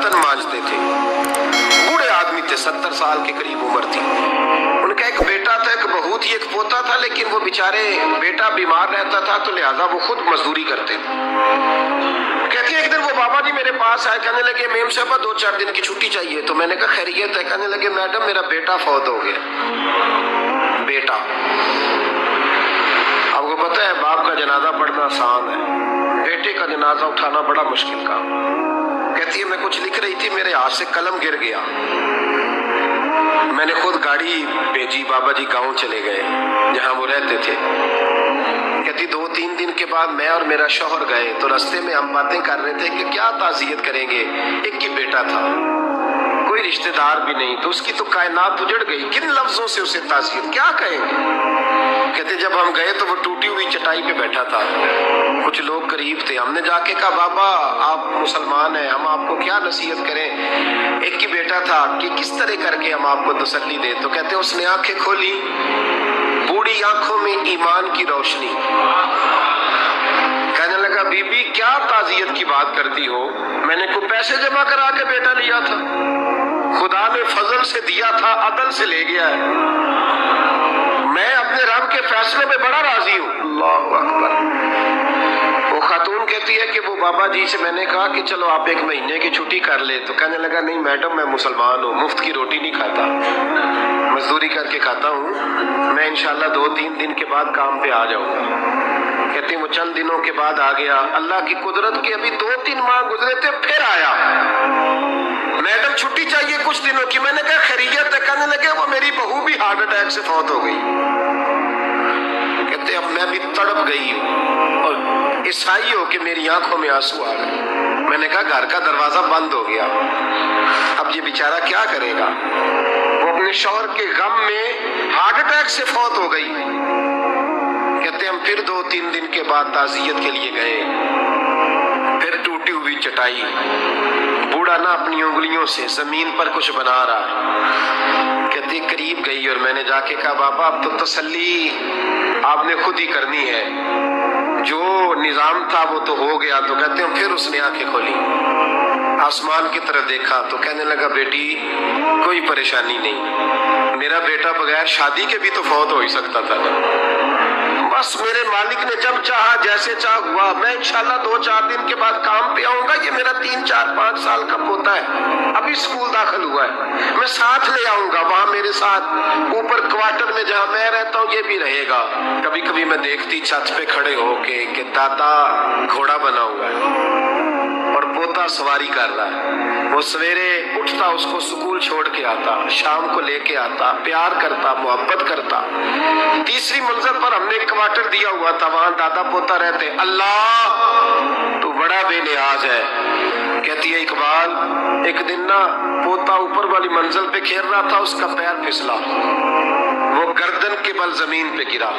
برتن مانجتے تھے، بوڑھے آدمی تھے، 70 سال کے قریب عمر تھی۔ ان کا ایک بیٹا تھا، ایک بہو تھی، ایک پوتا تھا، لیکن وہ بیچارے بیٹا بیمار رہتا تھا تو لہٰذا وہ خود مزدوری کرتے تھے۔ کہتی ہے ایک دن وہ بابا جی میرے پاس آئے، کہنے لگے میم صاحبہ 2-4 دن کی چھٹی چاہیے۔ تو میں نے کہا خیریت ہے؟ کہنے لگے میڈم میرا بیٹا فوت ہو گیا۔ بیٹا، آپ کو پتہ ہے باپ کا جنازہ پڑھنا آسان ہے، بیٹے کا جنازہ اٹھانا بڑا مشکل کام۔ کہتی ہے میں کچھ لکھ رہی تھی، میرے ہاتھ سے قلم گر گیا، میں نے خود گاڑی بھیجی، بابا جی گاؤں چلے گئے جہاں وہ رہتے تھے۔ کہتی 2-3 دن کے بعد میں اور میرا شوہر گئے تو رستے میں ہم باتیں کر رہے تھے کہ کیا تعزیت کریں گے، ایک ہی بیٹا تھا، کوئی رشتہ دار بھی نہیں، تو اس کی تو کائنات اجڑ گئی، کن لفظوں سے اسے تعزیت کیا کہیں گے۔ کہتے جب ہم گئے تو وہ ٹوٹی ہوئی چٹائی پہ بیٹھا تھا، کچھ لوگ قریب تھے، ہم نے جا کے کہا بابا آپ مسلمان ہیں، ہم آپ کو کیا نصیحت کریں، ایک ہی بیٹا تھا، کہ کس طرح کر کے ہم آپ کو تسلی دیں۔ تو کہتے اس نے آنکھیں کھولی، بوڑھی آنکھوں میں ایمان کی روشنی، کہنے لگا بی بی کیا تعزیت کی بات کرتی ہو، میں نے کوئی پیسے جمع کرا کے بیٹا لیا تھا، خدا نے فضل سے دیا تھا، عدل سے لے گیا ہے، میں اپنے رب کے فیصلے میں بڑا راضی ہوں۔ اللہ اکبر۔ وہ خاتون کہتی ہے کہ وہ بابا جی سے میں نے کہا کہ چلو آپ 1 مہینے کی چھٹی کر لے، تو کہنے لگا نہیں میڈم میں مسلمان ہوں، مفت کی روٹی نہیں کھاتا، مزدوری کر کے کھاتا ہوں، میں انشاءاللہ 2-3 دن کے بعد کام پہ آ جاؤں گا۔ کہتے ہیں وہ چند دنوں کے بعد آ گیا، اللہ کی قدرت کے ابھی 2-3 ماہ گزرے تھے پھر آیا، میڈم چھٹی چاہیے کچھ دنوں کی، میں نے کہا خیریت ہے؟ کہنے لگے وہ میری بہو بھی ہارٹ اٹیک سے فوت ہو گئی۔ کہتے اب میں بھی تڑپ گئی ہوں اور عیسائی ہو کہ میری آنکھوں میں آنسو آ گئے۔ میں نے کہا گھر کا دروازہ بند ہو گیا، اب یہ بیچارہ کیا کرے گا، وہ اپنے شوہر کے غم میں ہارٹ اٹیک سے فوت ہو گئی۔ کہتے ہم پھر 2-3 دن کے بعد تعزیت کے لیے گئے، پھر ٹوٹی ہوئی چٹائی، بوڑھا نہ اپنی انگلیوں سے زمین پر کچھ بنا رہا ہے۔ کہتے قریب گئی اور میں نے جا کے کہا بابا اب تو تسلی آپ نے خود ہی کرنی ہے، جو نظام تھا وہ تو ہو گیا۔ تو کہتے ہیں پھر اس نے آنکھیں کھولی، آسمان کی طرف دیکھا تو کہنے لگا بیٹی کوئی پریشانی نہیں، میرا بیٹا بغیر شادی کے بھی تو فوت ہو ہی سکتا تھا نا، بس میرے مالک نے جب چاہا جیسے چاہ ہوا، میں انشاءاللہ 2-4 دن کے بعد کام پہ آؤں گا، یہ میرا 3-4-5 سال کا پوتا ہے، ابھی اسکول داخل ہوا ہے، میں ساتھ لے آؤں گا، وہاں میرے ساتھ اوپر کوارٹر میں جہاں میں رہتا ہوں یہ بھی رہے گا۔ کبھی کبھی میں دیکھتی چھت پہ کھڑے ہو کے کہ دادا گھوڑا بنا ہوا ہے اور پوتا سواری کر رہا ہے، وہ سویرے اٹھتا اس کو سکول چھوڑ کے آتا، شام کو لے کے آتا، پیار کرتا، محبت کرتا۔ 3ری منزل پر ہم نے ایک کوارٹر دیا ہوا تھا، وہاں دادا پوتا رہتے۔ اللہ تو بڑا بے نیاز ہے۔ کہتی ہے اقبال ایک دن نا پوتا اوپر والی منزل پہ کھیل رہا تھا، اس کا پیر پھسلا، وہ گردن کے بل زمین پہ گرا،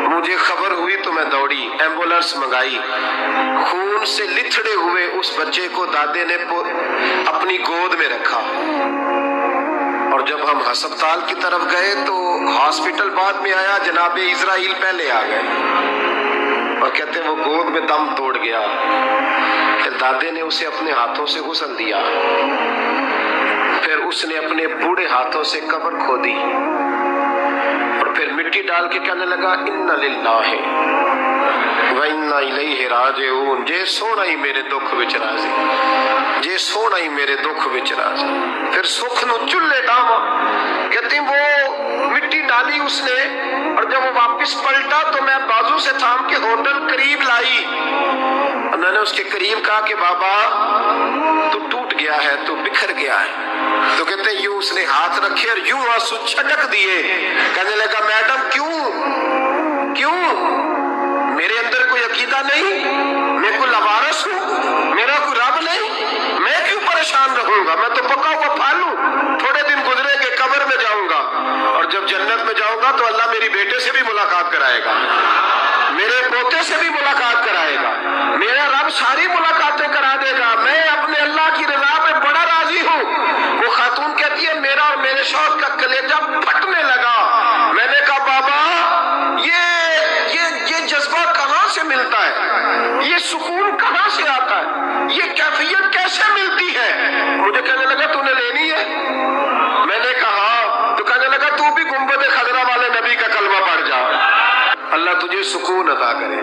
مجھے خبر ہوئی تو میں دوڑی، ایمبولینس منگائی، خون سے لتھڑے ہوئے اس بچے کو دادے نے اپنی گود میں رکھا، اور جب ہم ہسپتال کی طرف گئے تو ہاسپٹل بعد میں آیا، جناب اسرائیل پہلے آ گئے، اور کہتے ہیں وہ گود میں دم توڑ گیا، پھر دادے نے اسے اپنے ہاتھوں سے غسل دیا، پھر اس نے اپنے بوڑھے ہاتھوں سے قبر کھودی، اور پھر مٹی ڈال کے کہنے لگا انا للہ وَإِنَّا إِلَيْهِ رَاجِعُونَ، جے سونا ہی میرے دکھ وچ راضی، جے سونا ہی میرے دکھ وچ راضی۔ پھر سکھ نو چلے ڈاوا، کہتے ہیں وہ مٹی ڈالی اس نے، اور جب وہ واپس پلٹا تو میں بازو سے تھام کے ہوٹل قریب لائی، اور میں نے اس کے قریب کہا کہ بابا تو ٹوٹ گیا ہے، تو بکھر گیا ہے۔ تو کہتے ہیں یوں اس نے ہاتھ رکھے اور یوں آنسو چھٹک دیے، کہنے لگا میڈم کیوں میرے اندر کوئی عقیدہ نہیں، میں کوئی لوارث ہوں، میرا کوئی رب نہیں، میں کیوں پریشان رہوں گا، میں تو پکا ہوا پھل ہوں، تھوڑے دن گزرے کہ قبر میں جاؤں گا، اور جب جنت میں جاؤں گا تو اللہ میری بیٹے سے بھی ملاقات کرائے گا، میرے پوتے سے بھی ملاقات کرائے گا، میرا رب ساری ملاقاتیں کرا دے گا، میں اپنے اللہ کی رضا پہ بڑا راضی ہوں۔ وہ خاتون کہتی ہے میرا اور میرے شوہر کا کلیجہ پھٹنے لگا، میں نے کہا بابا یہ جذبہ کہاں سے ملتا ہے، یہ سکون کہاں سے آتا ہے، یہ کیفیت کیسے ملتی ہے؟ اللہ تجھے سکون عطا کرے.